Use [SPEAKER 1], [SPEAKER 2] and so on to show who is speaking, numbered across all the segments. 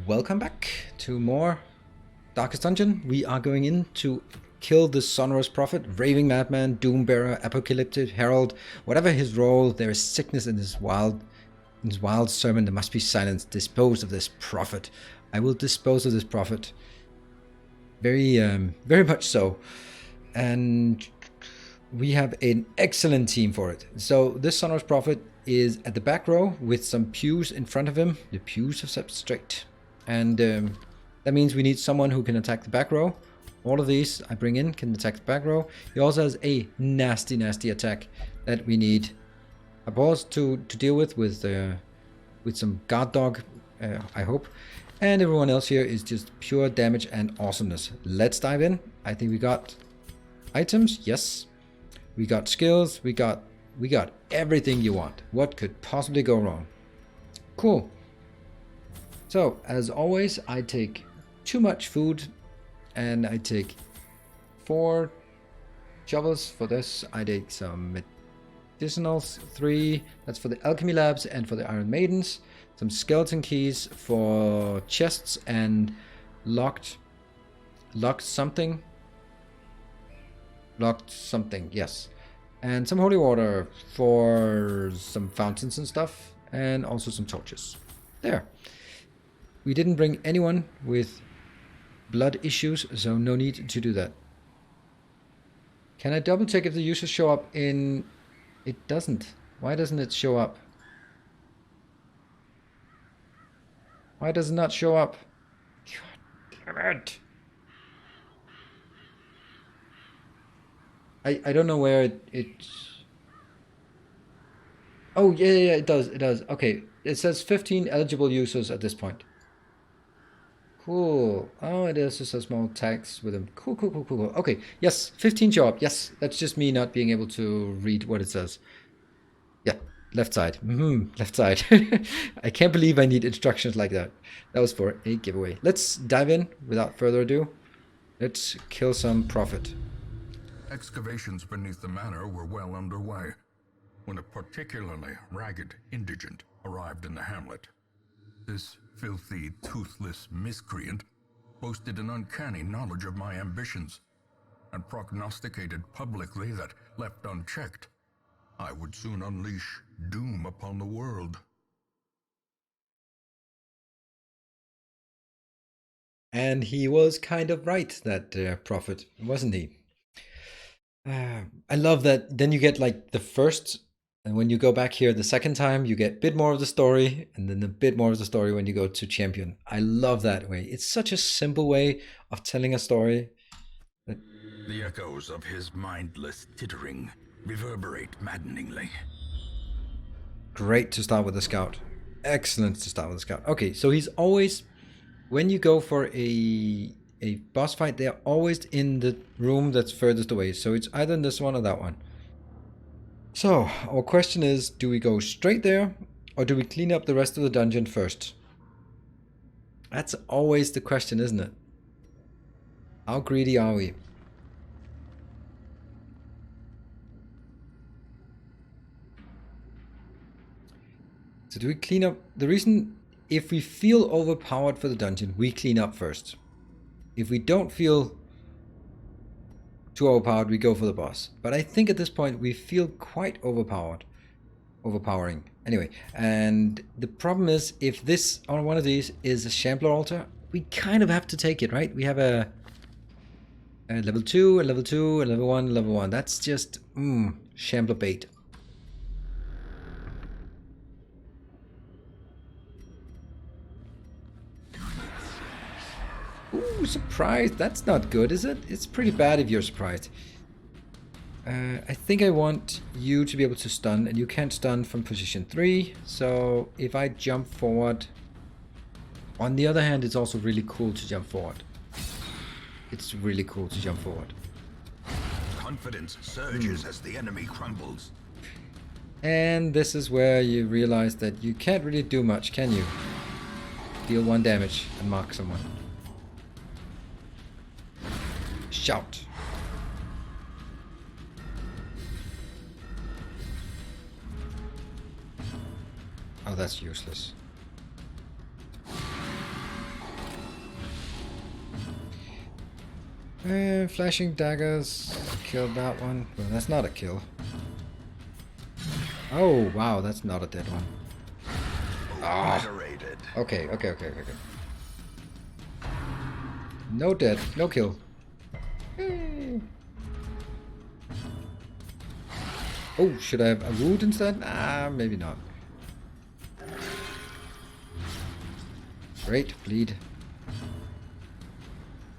[SPEAKER 1] welcome back to more Darkest Dungeon. We are going in to kill the Sonorous Prophet, Raving Madman, Doombearer, Apocalyptic Herald. Whatever his role, there is sickness in his wild sermon. There must be silence. Dispose of this prophet. I will dispose of this prophet. Very much so. And we have an excellent team for it. So this Sonorous Prophet is at the back row with some pews in front of him. The pews of substrate. And that means we need someone who can attack the back row. All of these I bring in can attack the back row. He also has a nasty attack that we need a boss to deal with some guard dog, I hope. And everyone else here is just pure damage and awesomeness. Let's dive in. I think we got items. Yes. We got skills. We got everything you want. What could possibly go wrong? Cool. So, as always, I take too much food and I take 4 shovels for this. I take some medicinals, 3. That's for the alchemy labs and for the Iron Maidens. Some skeleton keys for chests and locked something, yes. And some holy water for some fountains and stuff, and also some torches. There. We didn't bring anyone with blood issues, so no need to do that. Can I double check if the users show up in... It doesn't. Why doesn't it show up? Why does it not show up? God damn it. I don't know where it... Oh, yeah, it does. Okay, it says 15 eligible users at this point. Cool. Oh, it is just a small text with them. Cool. Okay, yes, 15 show up. Yes, that's just me not being able to read what it says. Yeah, left side. Left side. I can't believe I need instructions like that. That was for a giveaway. Let's dive in without further ado. Let's kill some prophet.
[SPEAKER 2] Excavations beneath the manor were well underway when a particularly ragged indigent arrived in the hamlet. This filthy, toothless miscreant boasted an uncanny knowledge of my ambitions and prognosticated publicly that, left unchecked, I would soon unleash doom upon the world.
[SPEAKER 1] And he was kind of right, that prophet, wasn't he? I love that. Then you get like the first, and when you go back here the second time, you get a bit more of the story, and then a bit more of the story when you go to champion. I love that way. It's such a simple way of telling a story.
[SPEAKER 2] The echoes of his mindless tittering reverberate maddeningly.
[SPEAKER 1] Great to start with the scout. Excellent to start with the scout. Okay, so he's always, when you go for a boss fight, they're always in the room that's furthest away. So it's either in this one or that one. So our question is, do we go straight there or do we clean up the rest of the dungeon first? That's always the question, isn't it? How greedy are we? So do we clean up? The reason, if we feel overpowered for the dungeon, we clean up first. If we don't feel too overpowered, we go for the boss. But I think at this point we feel quite overpowering. Anyway, and the problem is, if this on one of these is a Shambler altar, we kind of have to take it, right? We have a level 2, a level 2, a level 1, level 1. That's just Shambler bait. Ooh, surprised. That's not good, is it? It's pretty bad if you're surprised. I think I want you to be able to stun, and you can't stun from position 3. So if I jump forward... On the other hand, it's also really cool to jump forward. It's really cool to jump forward.
[SPEAKER 2] Confidence surges as the enemy crumbles.
[SPEAKER 1] And this is where you realize that you can't really do much, can you? Deal 1 damage and mark someone. Shout. Oh, that's useless. Flashing daggers. Killed that one. Well, that's not a kill. Oh, wow, that's not a dead one. Ah. Okay. No dead. No kill. Oh, should I have a wound instead? Ah, maybe not. Great, bleed.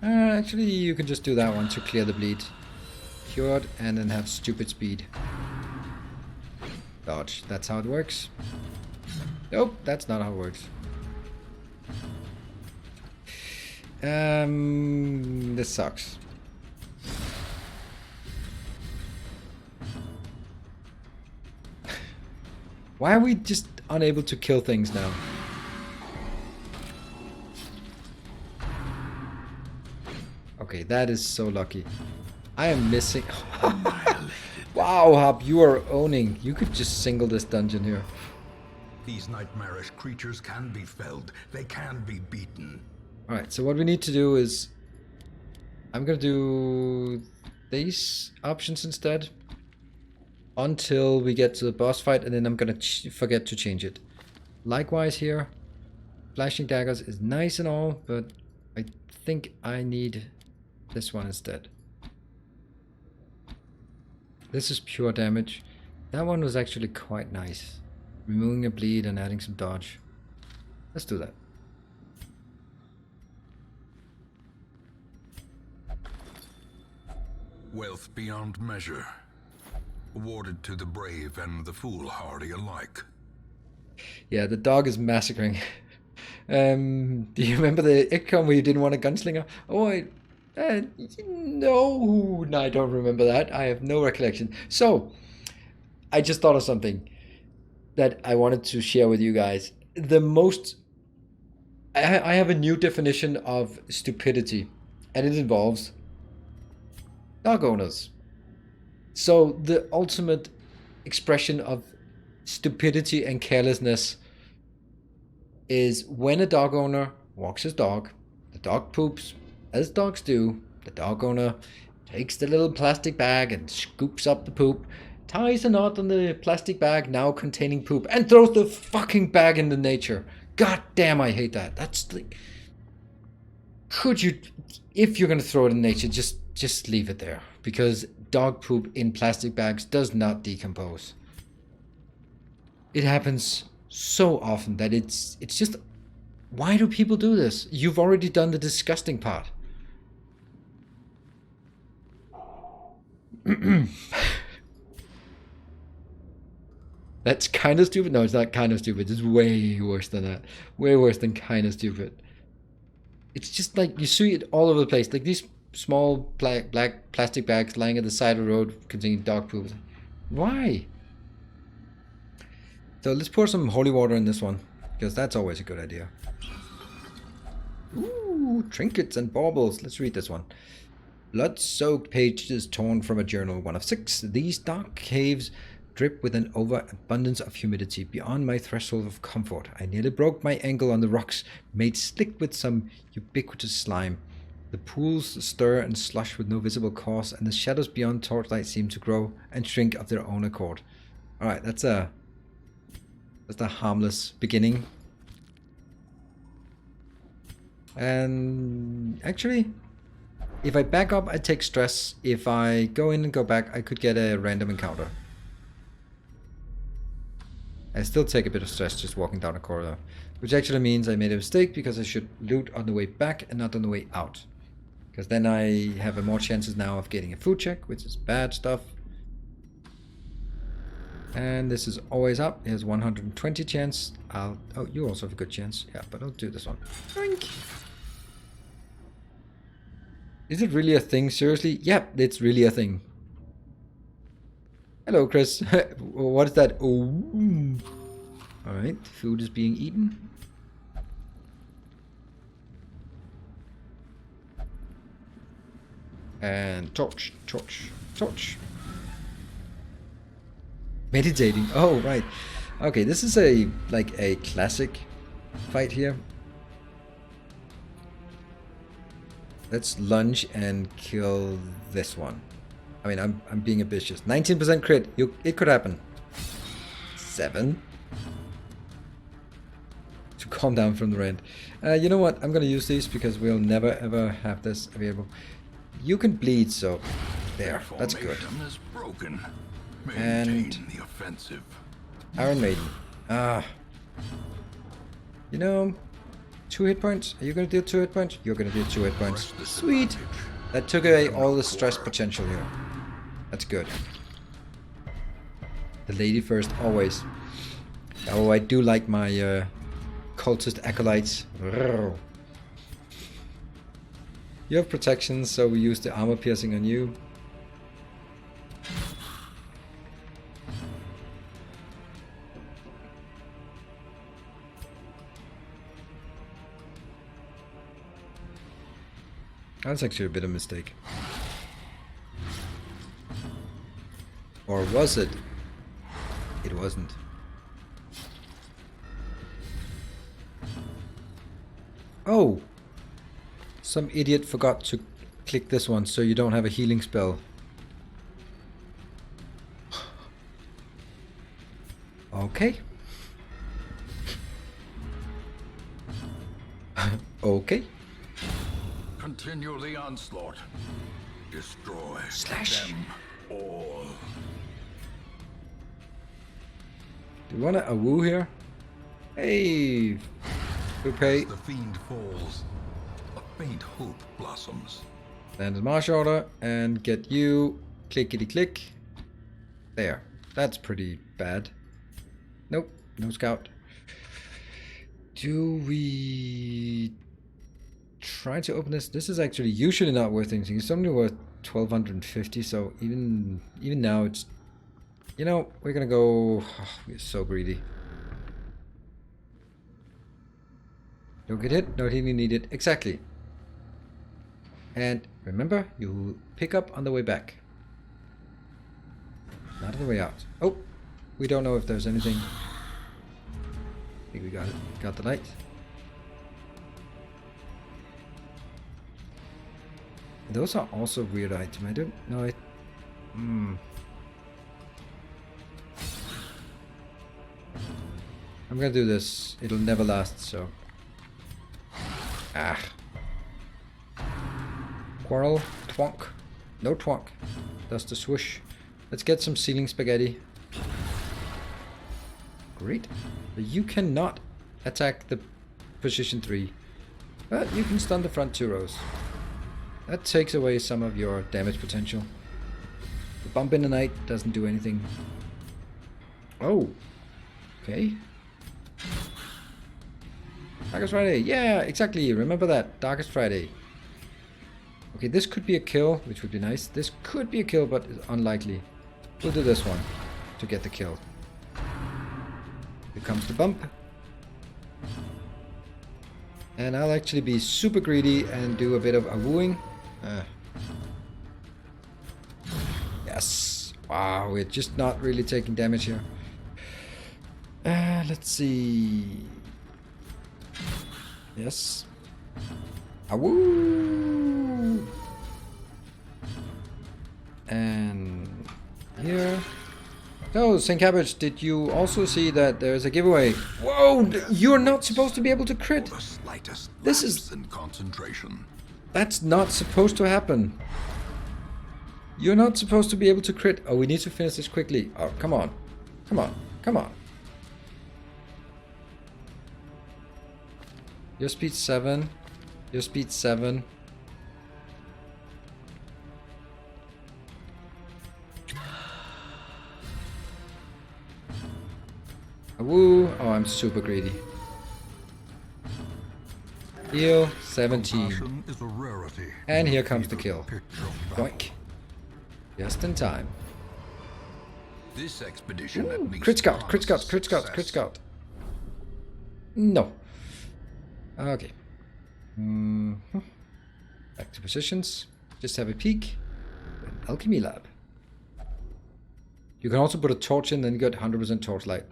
[SPEAKER 1] Actually, you can just do that one to clear the bleed. Cured, and then have stupid speed. Dodge, that's how it works. Nope, that's not how it works. This sucks. Why are we just unable to kill things now? Okay, that is so lucky. I am missing... Wow, Hop, you are owning. You could just single this dungeon here.
[SPEAKER 3] These nightmarish creatures can be felled. They can be beaten.
[SPEAKER 1] Alright, so what we need to do is... I'm gonna do these options instead. Until we get to the boss fight, and then I'm gonna forget to change it. Likewise here. Flashing daggers is nice and all, but I think I need this one instead. This is pure damage. That one was actually quite nice. Removing a bleed and adding some dodge. Let's do that.
[SPEAKER 2] Wealth beyond measure. Awarded to the brave and the foolhardy alike.
[SPEAKER 1] Yeah, the dog is massacring. Do you remember the ICCOM where you didn't want a gunslinger? Oh, no, I don't remember that. I have no recollection. So, I just thought of something that I wanted to share with you guys. I have a new definition of stupidity, and it involves dog owners. So, the ultimate expression of stupidity and carelessness is when a dog owner walks his dog, the dog poops, as dogs do, the dog owner takes the little plastic bag and scoops up the poop, ties a knot on the plastic bag now containing poop, and throws the fucking bag into nature. God damn, I hate that. That's like... Could you... If you're gonna throw it in nature, just leave it there. Because dog poop in plastic bags does not decompose. It happens so often that it's just... Why do people do this? You've already done the disgusting part. That's kind of stupid. No, it's not kind of stupid. It's way worse than that. Way worse than kind of stupid. It's just like you see it all over the place. Like these small black plastic bags lying at the side of the road containing dog poop. Why? So let's pour some holy water in this one, because that's always a good idea. Ooh, trinkets and baubles. Let's read this one. Blood-soaked pages torn from a journal, 1 of 6. These dark caves drip with an overabundance of humidity beyond my threshold of comfort. I nearly broke my ankle on the rocks, made slick with some ubiquitous slime. The pools stir and slush with no visible cause, and the shadows beyond torchlight seem to grow and shrink of their own accord. Alright, that's a harmless beginning. And actually, if I back up, I take stress. If I go in and go back, I could get a random encounter. I still take a bit of stress just walking down a corridor, which actually means I made a mistake because I should loot on the way back and not on the way out. Because then I have more chances now of getting a food check, which is bad stuff. And this is always up. Here's 120 chance. Oh, you also have a good chance. Yeah, but I'll do this one. Oink. Is it really a thing? Seriously? Yep, it's really a thing. Hello, Chris. What is that? Oh. Alright, food is being eaten. And torch. Meditating. Oh, right. Okay, this is a classic fight here. Let's lunge and kill this one. I mean, I'm being ambitious. 19% crit. It could happen. 7. To calm down from the rent. You know what? I'm gonna use these because we'll never ever have this available. You can bleed, so there. That's good.
[SPEAKER 3] Is broken.
[SPEAKER 1] And
[SPEAKER 3] Maintain the offensive.
[SPEAKER 1] Iron Maiden. Ah. You know, 2 hit points. Are you gonna deal 2 hit points? You're gonna deal 2 hit points. Sweet. That took away all the stress potential here. That's good. The lady first, always. Oh, I do like my cultist acolytes. You have protection, so we use the armor piercing on you. That's actually a bit of a mistake. Or was it? It wasn't. Oh! Some idiot forgot to click this one, so you don't have a healing spell. Okay. Okay.
[SPEAKER 3] Continue the onslaught. Destroy
[SPEAKER 1] Slash.
[SPEAKER 3] them all.
[SPEAKER 1] Do you want a woo here? Hey! Okay.
[SPEAKER 3] The fiend falls. A faint hope blossoms.
[SPEAKER 1] Land a march order and get you clickety click. There. That's pretty bad. Nope. No scout. Do we try to open this? This is actually usually not worth anything. It's only worth 1250, so even now it's... You know, we're gonna go... Oh, we're so greedy. Don't get hit, not healing needed. Exactly. And remember, you pick up on the way back. Not on the way out. Oh! We don't know if there's anything. I think we got it. Got the light. Those are also weird items. I don't know it. I'm gonna do this. It'll never last, so. Ah. Quarrel. Twonk. No twonk. That's the swoosh. Let's get some ceiling spaghetti. Great. But you cannot attack the position 3. But you can stun the front 2 rows. That takes away some of your damage potential. The bump in the night doesn't do anything. Oh. Okay. Darkest Friday. Yeah, exactly. Remember that. Darkest Friday. Okay, this could be a kill, which would be nice. This could be a kill, but it's unlikely. We'll do this one to get the kill. Here comes the bump. And I'll actually be super greedy and do a bit of a wooing. Yes. Wow, we're just not really taking damage here. Let's see. Yes. Awoo! And here. So, St. Cabbage, did you also see that there's a giveaway? Whoa! You're not supposed to be able to crit!
[SPEAKER 3] The slightest
[SPEAKER 1] This
[SPEAKER 3] lapse
[SPEAKER 1] is...
[SPEAKER 3] in concentration.
[SPEAKER 1] That's not supposed to happen. You're not supposed to be able to crit. Oh, we need to finish this quickly. Oh, come on. Come on. Come on. Your speed 7. Your speed 7. Woo! Oh, I'm super greedy. Heal 17.
[SPEAKER 3] Compassion is a rarity.
[SPEAKER 1] And here comes the kill.
[SPEAKER 3] Pitch of battle.
[SPEAKER 1] Boink. Just in time.
[SPEAKER 3] This expedition at least
[SPEAKER 1] Crit scout, crit scout,
[SPEAKER 3] promises
[SPEAKER 1] crit scout,
[SPEAKER 3] success.
[SPEAKER 1] crit scout. No. Okay. Back to positions. Just have a peek. An alchemy lab. You can also put a torch in, then you get 100% torch light.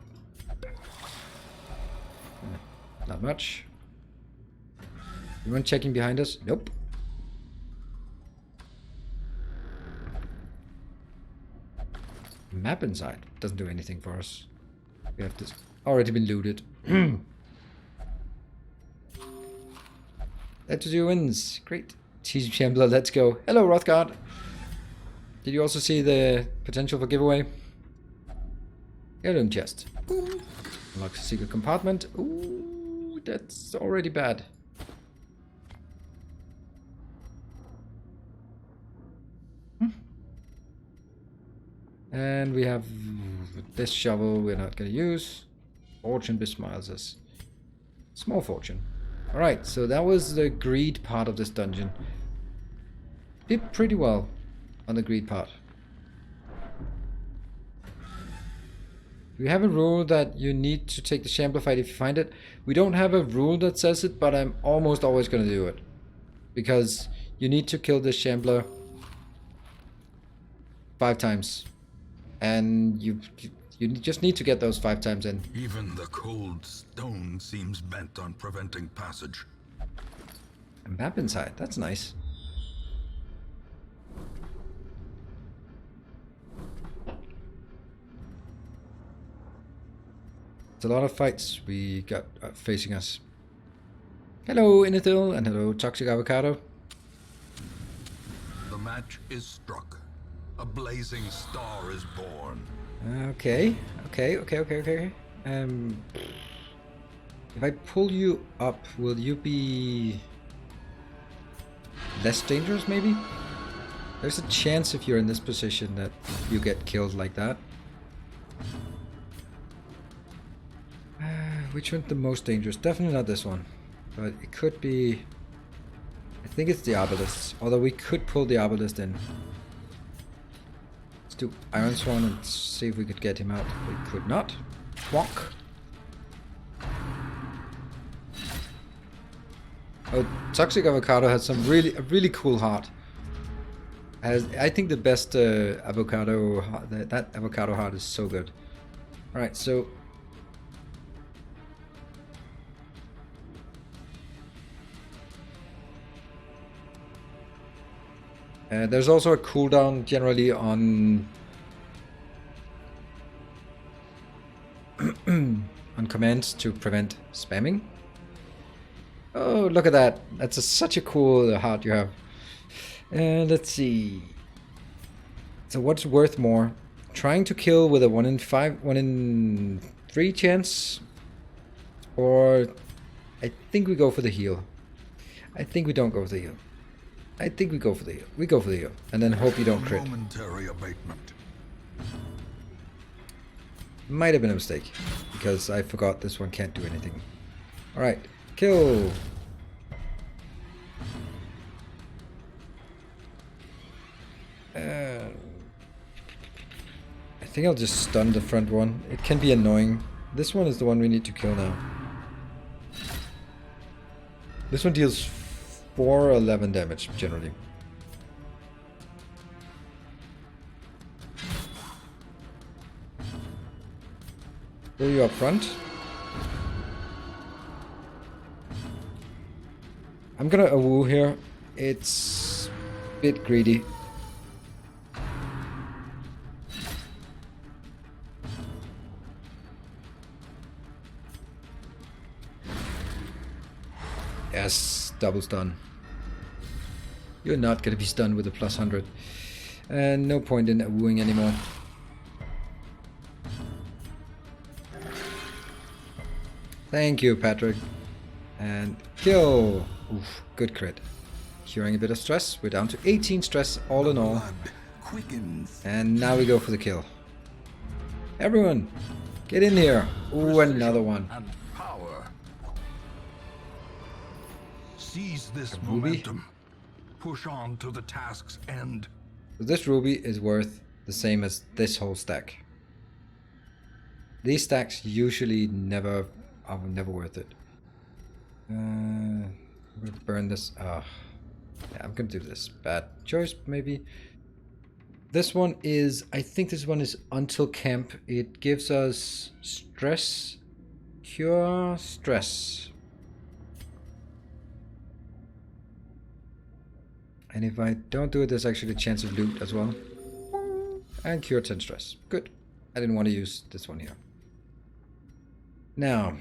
[SPEAKER 1] Not much. Anyone checking behind us? Nope. Map inside. Doesn't do anything for us. We have this already been looted. Let's do wins. Great. Team Shambler, let's go. Hello, Rothgard. Did you also see the potential for giveaway? Heirloom chest. Boom. Unlocks a secret compartment. Ooh, that's already bad. And we have this shovel we're not going to use. Fortune besmiles us. Small fortune. Alright, so that was the greed part of this dungeon. Did pretty well on the greed part. We have a rule that you need to take the Shambler fight if you find it. We don't have a rule that says it, but I'm almost always going to do it. Because you need to kill the Shambler 5 times. And you just need to get those 5 times in.
[SPEAKER 3] Even the cold stone seems bent on preventing passage.
[SPEAKER 1] A map inside, that's nice. It's a lot of fights we got facing us. Hello, Inithil, and hello, Toxic Avocado.
[SPEAKER 3] The match is struck. A blazing star is born.
[SPEAKER 1] Okay. If I pull you up, will you be less dangerous, maybe? There's a chance if you're in this position that you get killed like that. Which one's the most dangerous? Definitely not this one. But it could be... I think it's the Arbalist. Although we could pull the Arbalist in. Let's do Iron Swan and see if we could get him out. We could not. Walk. Oh, Toxic Avocado has some a really cool heart. I think the best avocado, that avocado heart is so good. Alright, so... there's also a cooldown generally on on commands to prevent spamming. Oh, look at that! That's such a cool heart you have. Let's see. So what's worth more? Trying to kill with a 1 in 3 chance, or I think we go for the heal. I think we don't go for the heal. I think we go for the heal. We go for the heal, and then hope you don't crit.
[SPEAKER 3] Momentary abatement.
[SPEAKER 1] Might have been a mistake, because I forgot this one can't do anything. Alright, kill! I think I'll just stun the front one. It can be annoying. This one is the one we need to kill now. This one deals 4 or 11 damage, generally. Pull you up front. I'm gonna awoo here. It's a bit greedy. Yes, double stun. You're not gonna be stunned with a +100. And no point in wooing anymore. Thank you, Patrick. And kill! Oof, good crit. Curing a bit of stress. We're down to 18 stress all in all. And now we go for the kill. Everyone, get in here. Ooh, another one.
[SPEAKER 3] And power. Seize this
[SPEAKER 1] ruby.
[SPEAKER 3] momentum. Push on to the task's end.
[SPEAKER 1] So this ruby is worth the same as this whole stack. These stacks usually are never worth it. I'm gonna burn this. Yeah, I'm gonna do this. Bad choice, maybe. This one is, I think this one is until camp. It gives us stress, cure stress. And if I don't do it, there's actually a chance of loot as well. And cure 10 stress. Good. I didn't want to use this one here. Now,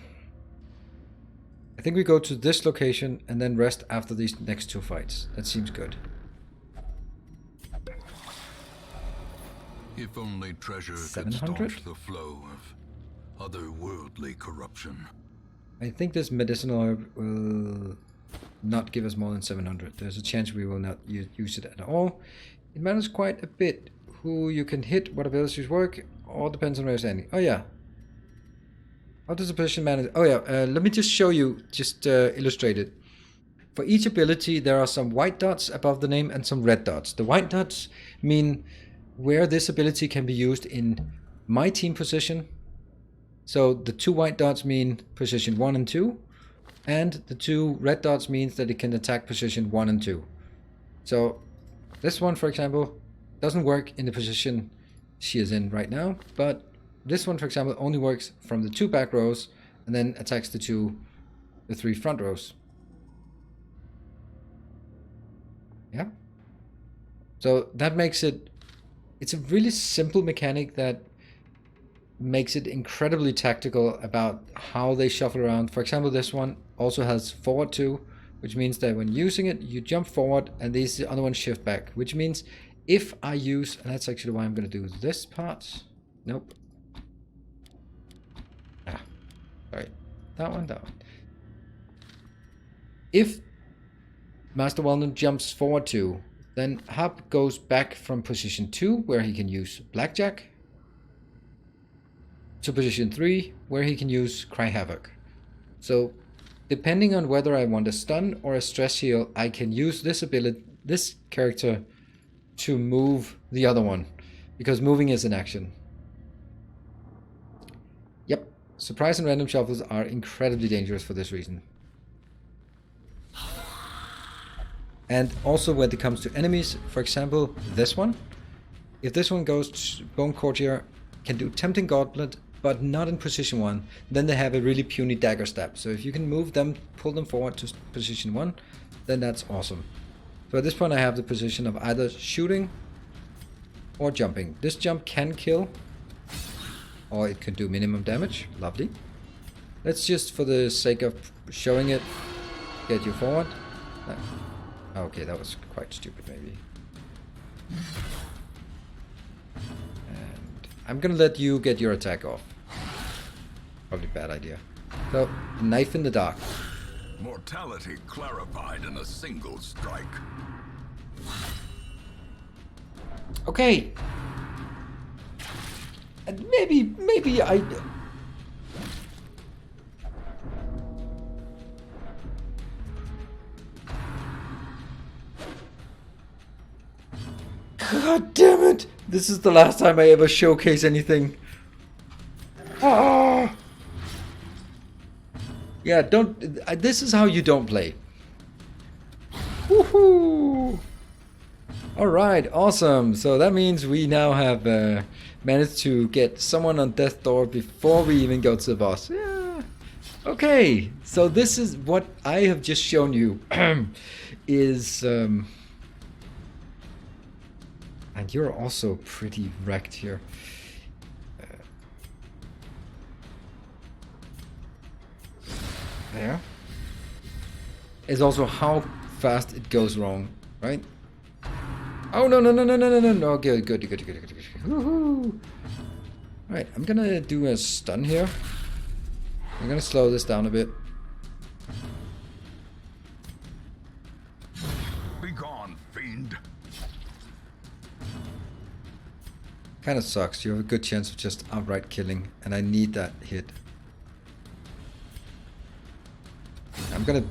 [SPEAKER 1] I think we go to this location and then rest after these next 2 fights. That seems good.
[SPEAKER 2] If only treasure could
[SPEAKER 1] 700?
[SPEAKER 2] staunch the flow of otherworldly corruption.
[SPEAKER 1] I think this medicinal herb will not give us more than 700. There's a chance we will not use it at all. It matters quite a bit who you can hit, what abilities work, all depends on where you're standing. Oh yeah. How does the position manage? Oh yeah, let me just show you, just illustrate it. For each ability there are some white dots above the name and some red dots. The white dots mean where this ability can be used in my team position. So the 2 white dots mean position 1 and 2. And the 2 red dots means that it can attack position 1 and 2. So this one, for example, doesn't work in the position she is in right now, but this one, for example, only works from the 2 back rows and then attacks the 3 front rows. Yeah. So that makes it's a really simple mechanic that makes it incredibly tactical about how they shuffle around. For example, this one also has forward 2, which means that when using it, you jump forward and these other ones shift back, which means if I use, and that's actually why I'm going to do this part. Nope. Sorry. That one. If Master Wellman jumps forward 2, then Hub goes back from position 2, where he can use Blackjack, to position 3, where he can use Cry Havoc. So, depending on whether I want a stun or a stress heal, I can use this character to move the other one, because moving is an action. Yep, surprise and random shuffles are incredibly dangerous for this reason. And also when it comes to enemies, for example, this one. If this one goes, Bone Courtier can do Tempting Gauntlet, but not in position 1, then they have a really puny dagger stab. So if you can move them, pull them forward to position 1, then that's awesome. So at this point I have the position of either shooting or jumping. This jump can kill, or it can do minimum damage. Lovely. Let's just, for the sake of showing it, get you forward. Okay, that was quite stupid maybe. And I'm gonna let you get your attack off. Probably a bad idea. So, knife in the dark.
[SPEAKER 2] Mortality clarified in a single strike.
[SPEAKER 1] Okay. And maybe I... God damn it! This is the last time I ever showcase anything. Ah! Yeah, don't... this is how you don't play. Woohoo! Alright, awesome. So that means we now have managed to get someone on death's door before we even go to the boss. Yeah. Okay, so this is what I have just shown you. Is... and you're also pretty wrecked here. There. Is also how fast it goes wrong, right? Oh no. Good. Woohoo! Alright, I'm gonna do a stun here. I'm gonna slow this down a bit.
[SPEAKER 2] Be gone, fiend.
[SPEAKER 1] Kinda sucks. You have a good chance of just outright killing, and I need that hit. I'm gonna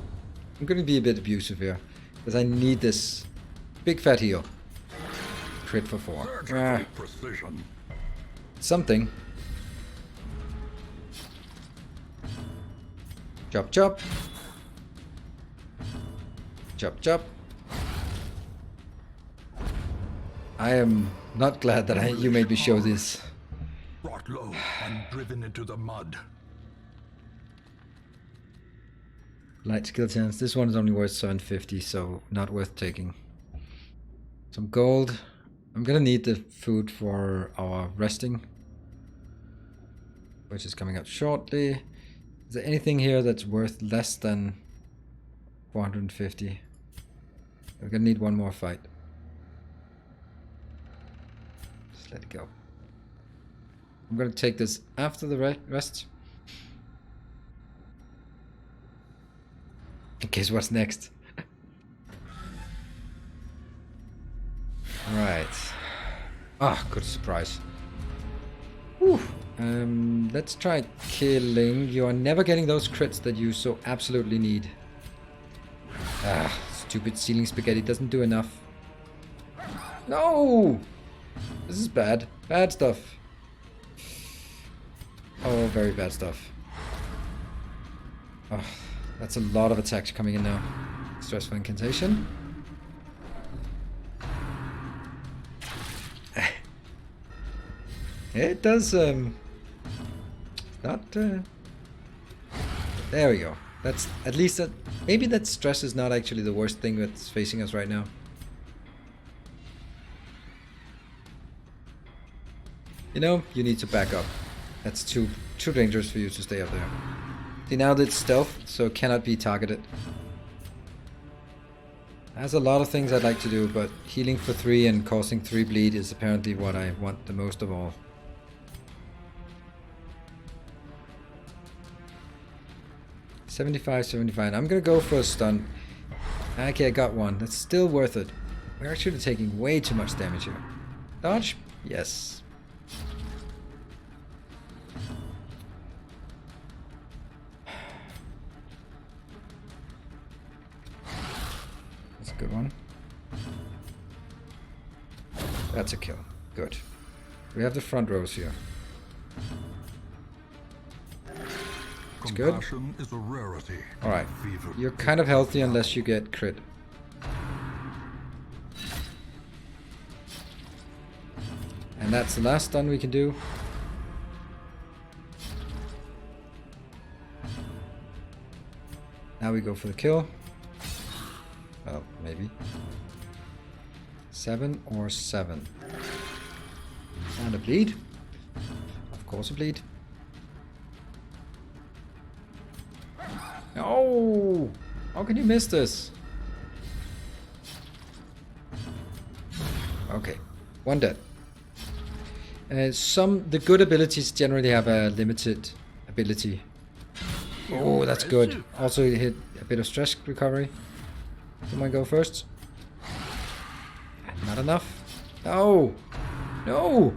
[SPEAKER 1] be a bit abusive here, because I need this big fat heal. Crit for 4.
[SPEAKER 2] Precision.
[SPEAKER 1] Something. Chop chop. Chop chop. I am not glad that you made me show this.
[SPEAKER 3] Brought low and driven into the mud.
[SPEAKER 1] Light skill chance. This one is only worth 750, so not worth taking. Some gold. I'm gonna need the food for our resting, which is coming up shortly. Is there anything here that's worth less than 450? We're gonna need one more fight. Just let it go. I'm gonna take this after the rest. In case what's next. Alright. Ah, good surprise. Whew. Let's try killing. You are never getting those crits that you so absolutely need. Ah, stupid ceiling spaghetti doesn't do enough. No! This is bad. Bad stuff. Oh, very bad stuff. Oh, that's a lot of attacks coming in now. Stressful incantation. It does, not, there we go. That's, at least that, maybe that stress is not actually the worst thing that's facing us right now. You know, you need to back up. That's too dangerous for you to stay up there. See, now that it's stealth, so it cannot be targeted. There's a lot of things I'd like to do, but healing for 3 and causing 3 bleed is apparently what I want the most of all. $75. I'm gonna go for a stun. Okay, I got one. That's still worth it. We're actually taking way too much damage here. Dodge? Yes. That's a good one. That's a kill. Good. We have the front rows here. It's good.
[SPEAKER 3] Is a rarity.
[SPEAKER 1] Alright. You're kind of healthy unless you get crit. And that's the last stun we can do. Now we go for the kill. Well, maybe. 7 or 7. And a bleed. Of course a bleed. No! How can you miss this? Okay. One dead. The good abilities generally have a limited ability. Oh, that's good. Also hit a bit of stress recovery. Someone go first. Not enough. No! No!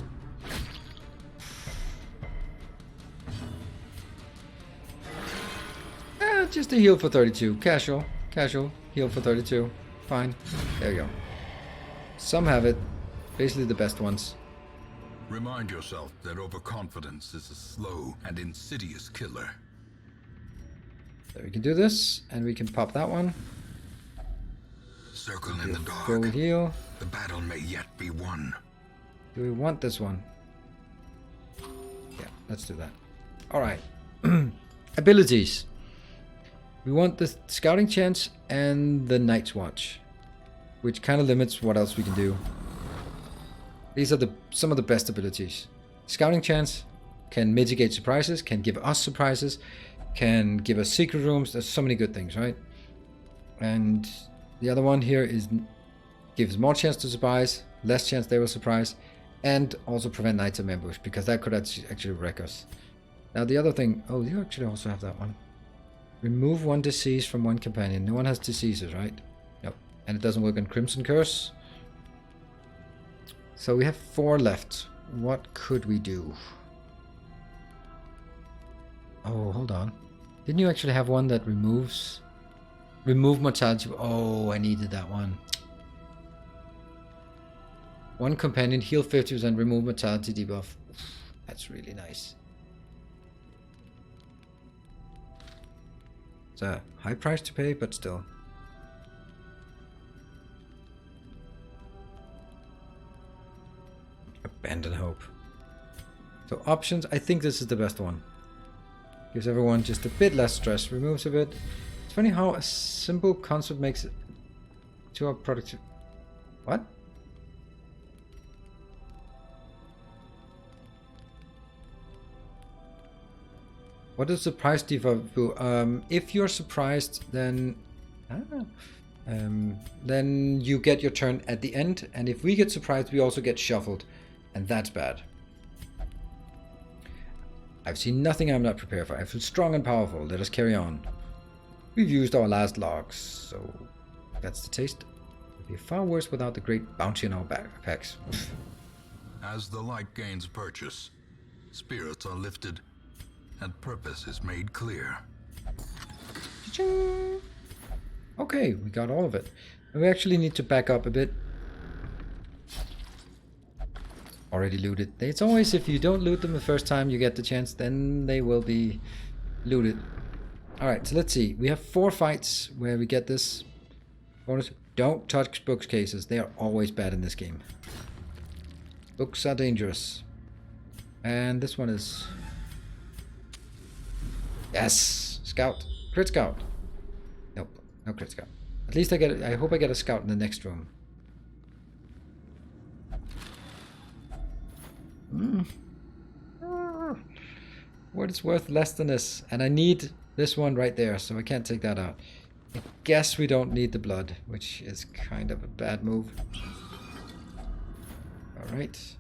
[SPEAKER 1] Just a heal for 32. Casual. Casual. Heal for 32. Fine. There you go. Some have it. Basically the best ones.
[SPEAKER 3] Remind yourself that overconfidence is a slow and insidious killer.
[SPEAKER 1] So we can do this, and we can pop that one.
[SPEAKER 3] Circle in the dark.
[SPEAKER 1] Go heal.
[SPEAKER 3] The battle may yet be won.
[SPEAKER 1] Do we want this one? Yeah, let's do that. Alright. Abilities. We want the scouting chance and the Night's Watch, which kind of limits what else we can do. These are some of the best abilities. Scouting chance can mitigate surprises, can give us surprises, can give us secret rooms. There's so many good things, right? And the other one here is gives more chance to surprise, less chance they will surprise, and also prevent nighttime ambush, because that could actually wreck us. Now the other thing, oh, you actually also have that one. Remove 1 disease from 1 companion. No one has diseases, right? Nope. And it doesn't work on Crimson Curse. So we have 4 left. What could we do? Oh, hold on. Didn't you actually have one that removes... Remove mortality? Oh, I needed that one. 1 companion, heal 50%, remove mortality debuff. That's really nice. It's a high price to pay, but still. Abandon hope. So options, I think this is the best one. Gives everyone just a bit less stress, removes a bit. It's funny how a simple concept makes it to our productive. What? What does surprise default do? If you're surprised, then then you get your turn at the end, and if we get surprised, we also get shuffled, and that's bad. I've seen nothing I'm not prepared for. I feel strong and powerful. Let us carry on. We've used our last logs, so that's the taste. It would be far worse without the great bounty in our backpacks.
[SPEAKER 3] As the light gains purchase, spirits are lifted, and purpose is made clear.
[SPEAKER 1] Cha-ching! Okay, we got all of it. And we actually need to back up a bit. Already looted. It's always, if you don't loot them the first time you get the chance, then they will be looted. Alright, so let's see. We have 4 fights where we get this bonus. Don't touch bookcases. They are always bad in this game. Books are dangerous. And this one is... Yes! Scout. Crit scout. Nope. No crit scout. At least I hope I get a scout in the next room. What is worth less than this? And I need this one right there, so I can't take that out. I guess we don't need the blood, which is kind of a bad move. Alright.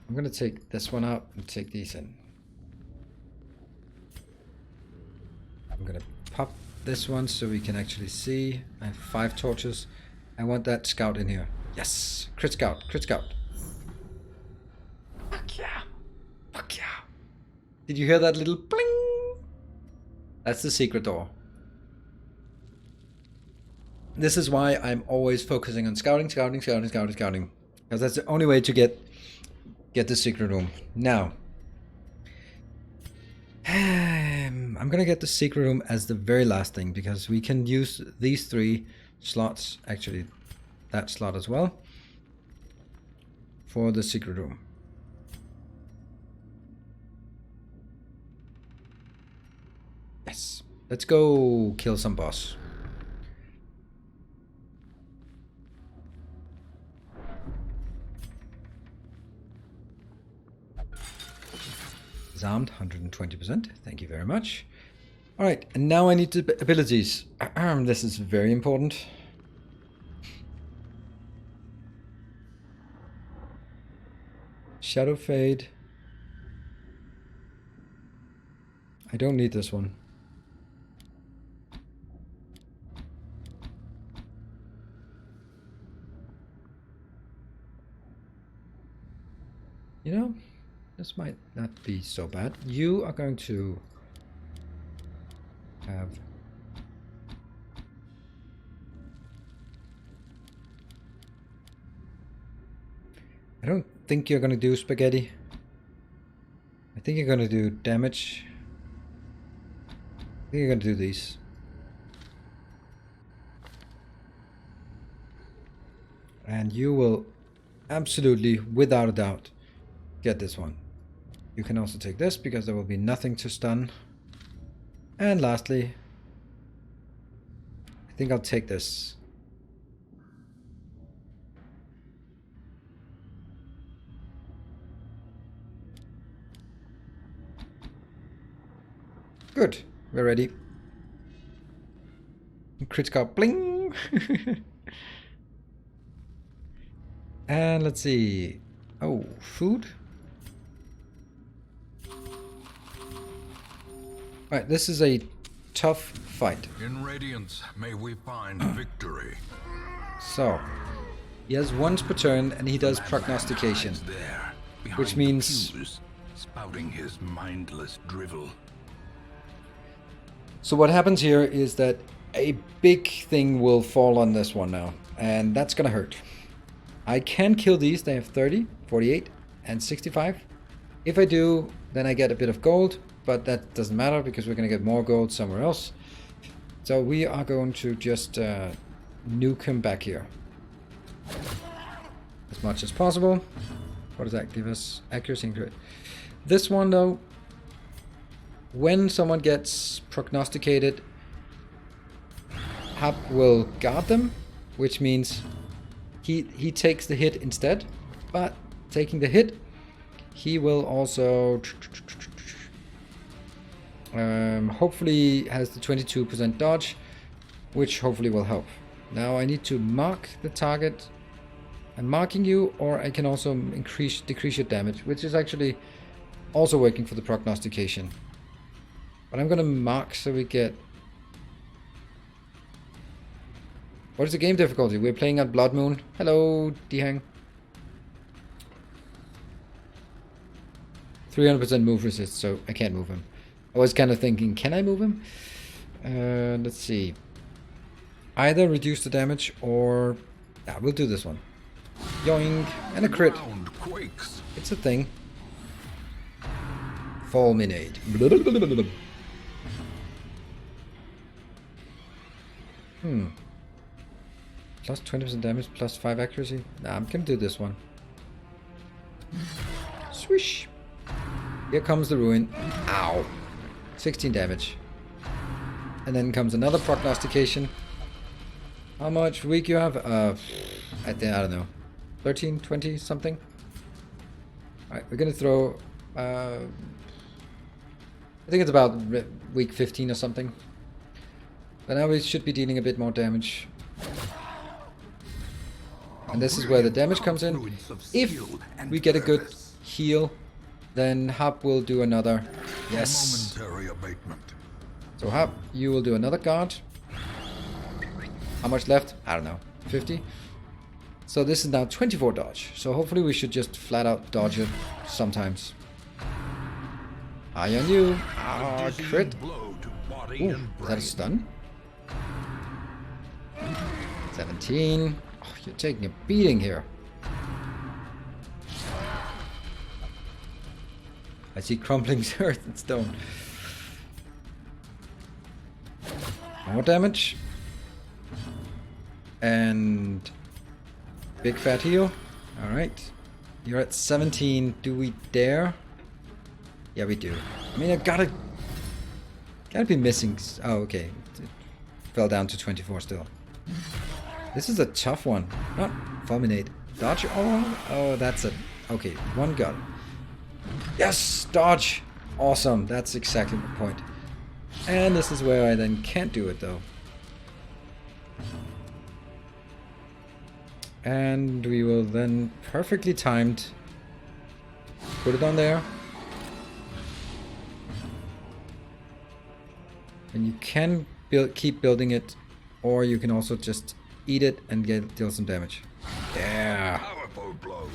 [SPEAKER 1] I'm gonna take this one out and take these in. I'm gonna pop this one so we can actually see. I have 5 torches. I want that scout in here. Yes! Crit scout! Crit scout! Fuck yeah! Fuck yeah! Did you hear that little bling? That's the secret door. This is why I'm always focusing on scouting. Because that's the only way to get the secret room. Now, I'm gonna get the secret room as the very last thing, because we can use these 3 slots, actually that slot as well, for the secret room. Yes, let's go kill some boss. Armed, 120%. Thank you very much. Alright, and now I need the abilities. This is very important. Shadow Fade. I don't need this one. You know, this might not be so bad. You are going to have... I don't think you're going to do spaghetti. I think you're going to do damage. I think you're going to do these. And you will absolutely, without a doubt, get this one. You can also take this because there will be nothing to stun. And lastly, I think I'll take this. Good, we're ready. Crit scout, bling! And let's see. Oh, food? Alright, this is a tough fight.
[SPEAKER 3] In Radiance, may we find victory.
[SPEAKER 1] So, he has once per turn and he does prognostication.
[SPEAKER 3] There,
[SPEAKER 1] Which means...
[SPEAKER 3] pews, spouting his mindless drivel.
[SPEAKER 1] So what happens here is that a big thing will fall on this one now. And that's gonna hurt. I can kill these. They have 30, 48, and 65. If I do, then I get a bit of gold. But that doesn't matter because we're going to get more gold somewhere else. So we are going to just nuke him back here. As much as possible. What does that give us? Accuracy and crit. This one though, when someone gets prognosticated, Hap will guard them, which means he takes the hit instead. But taking the hit, he will also... Hopefully has the 22% dodge, which hopefully will help. Now I need to mark the target. I'm marking you, or I can also decrease your damage, which is actually also working for the prognostication. But I'm gonna mark so we get... What is the game difficulty? We're playing on Bloodmoon. Hello, Dehang. 300% move resist, so I can't move him. I was kind of thinking, can I move him? Let's see. Either reduce the damage or... Yeah, we'll do this one. Yoink. And a crit. It's a thing. Fulminate. Plus 20% damage, plus 5 accuracy. Nah, I'm gonna do this one. Swish. Here comes the ruin. Ow. 16 damage. And then comes another prognostication. How much weak you have? I don't know. 13, 20, something? Alright, we're gonna throw... I think it's about week 15 or something. But now we should be dealing a bit more damage. And this is where the damage comes in. If we get a good heal, then Hub will do another. Yes. So Hub, you will do another guard. How much left? I don't know. 50? So this is now 24 dodge. So hopefully we should just flat out dodge it sometimes. Eye on you. Ah, crit. Ooh, is that a stun? 17. Oh, you're taking a beating here. I see crumbling earth and stone. More damage. And big fat heal. Alright. You're at 17. Do we dare? Yeah, we do. I mean, I gotta be missing. Oh, okay. It fell down to 24 still. This is a tough one. Not fulminate. Dodge. Oh, that's it. Okay, one gun. Yes, dodge. Awesome. That's exactly the point. And this is where I then can't do it though. And we will then perfectly timed put it on there. And you can keep building it, or you can also just eat it and deal some damage. Yeah.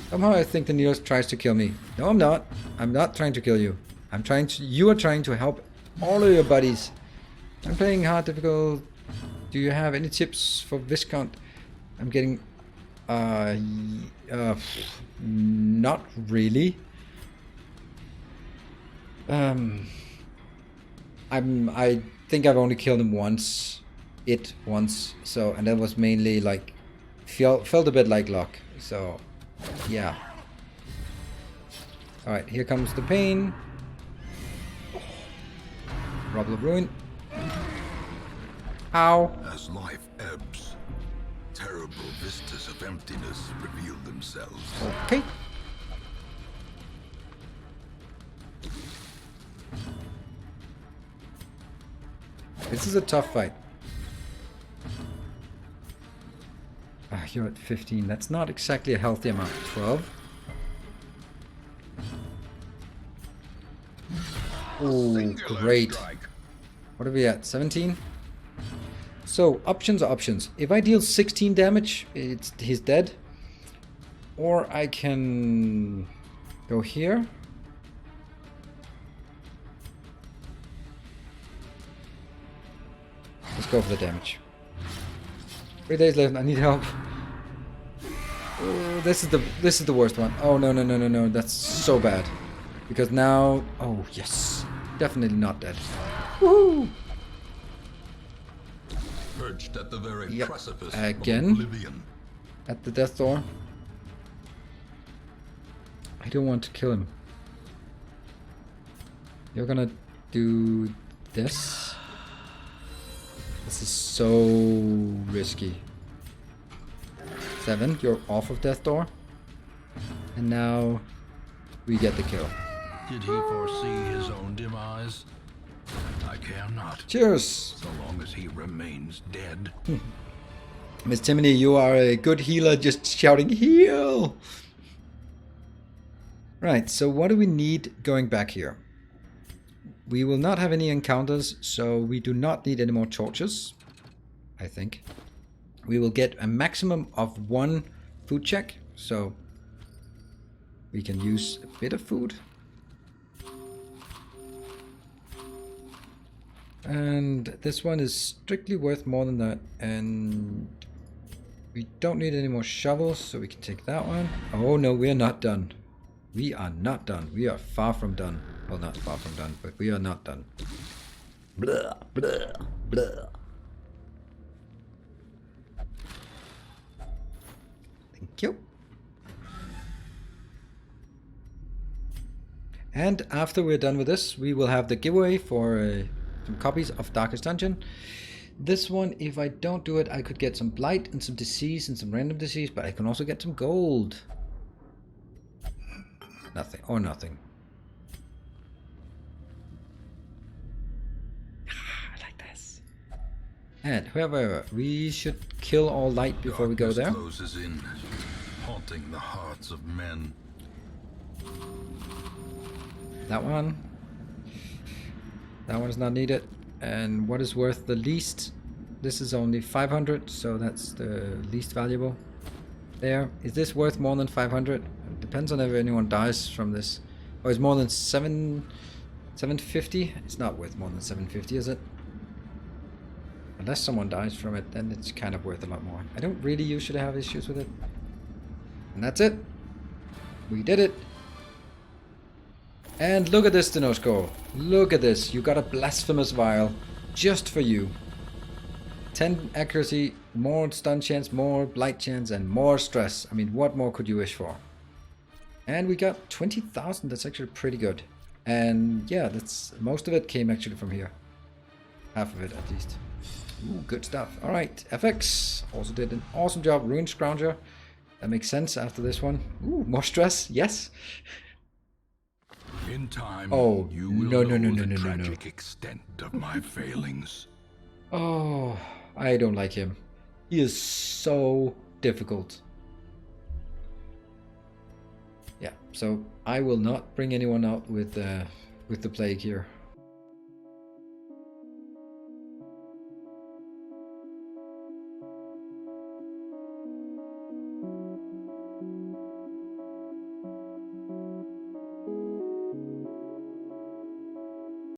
[SPEAKER 1] Somehow I think the Nilaus tries to kill me. No, I'm not. I'm not trying to kill you. You are trying to help all of your buddies. I'm playing hard, difficult. Do you have any tips for Viscount? I'm getting... not really. I think I've only killed him once. So, and that was mainly like... Felt a bit like luck. So, yeah. Alright, here comes the pain. Rubble of Ruin. Ow.
[SPEAKER 3] As life ebbs, terrible vistas of emptiness reveal themselves.
[SPEAKER 1] Okay. This is a tough fight. Ah, you're at 15. That's not exactly a healthy amount. 12. Oh, great. What are we at? 17? So, options are options. If I deal 16 damage, he's dead. Or I can go here. Let's go for the damage. 3 days left. I need help. Oh, this is the worst one. Oh no! That's so bad. Because now, oh yes, definitely not dead. Woohoo!
[SPEAKER 3] Perched at the very precipice
[SPEAKER 1] again.
[SPEAKER 3] of oblivion.
[SPEAKER 1] At the death door. I don't want to kill him. You're gonna do this. This is so risky. 7, you're off of death door. And now we get the kill.
[SPEAKER 3] Did he foresee his own demise? care not,
[SPEAKER 1] Cheers!
[SPEAKER 3] so long as he remains dead.
[SPEAKER 1] Miss Timony, you are a good healer, just shouting, heal! Right, so what do we need going back here? We will not have any encounters, so we do not need any more torches, I think. We will get a maximum of 1 food check, so we can use a bit of food. And this one is strictly worth more than that, and we don't need any more shovels, so we can take that one. Oh no, we are not done. We are not done. We are far from done. Well, not far from done, but we are not done. Blah, blah, blah. Thank you. And after we're done with this, we will have the giveaway for some copies of Darkest Dungeon. This one, if I don't do it, I could get some blight and some disease and some random disease, but I can also get some gold. Nothing, or nothing. I like this. And however, we should kill all light before we go there.
[SPEAKER 3] Closes in, haunting the hearts of men.
[SPEAKER 1] That one. That one is not needed. And what is worth the least? This is only 500, so that's the least valuable. There. Is this worth more than 500? It depends on if anyone dies from this. Oh, it's more than 750? It's not worth more than 750, is it? Unless someone dies from it, then it's kind of worth a lot more. I don't really usually have issues with it. And that's it. We did it. And look at this, Dinosko. Look at this. You got a blasphemous vial just for you. 10 accuracy, more stun chance, more blight chance, and more stress. I mean, what more could you wish for? And we got 20,000. That's actually pretty good. And yeah, that's most of it came actually from here. Half of it at least. Ooh, good stuff. All right, FX also did an awesome job. Ruined Scrounger. That makes sense after this one. Ooh, more stress. Yes.
[SPEAKER 3] In time,
[SPEAKER 1] Oh,
[SPEAKER 3] you will
[SPEAKER 1] no,
[SPEAKER 3] know
[SPEAKER 1] no, no,
[SPEAKER 3] the
[SPEAKER 1] no, no, no, no.
[SPEAKER 3] tragic extent of my failings.
[SPEAKER 1] Oh, I don't like him. He is so difficult. Yeah, so I will not bring anyone out with the plague here.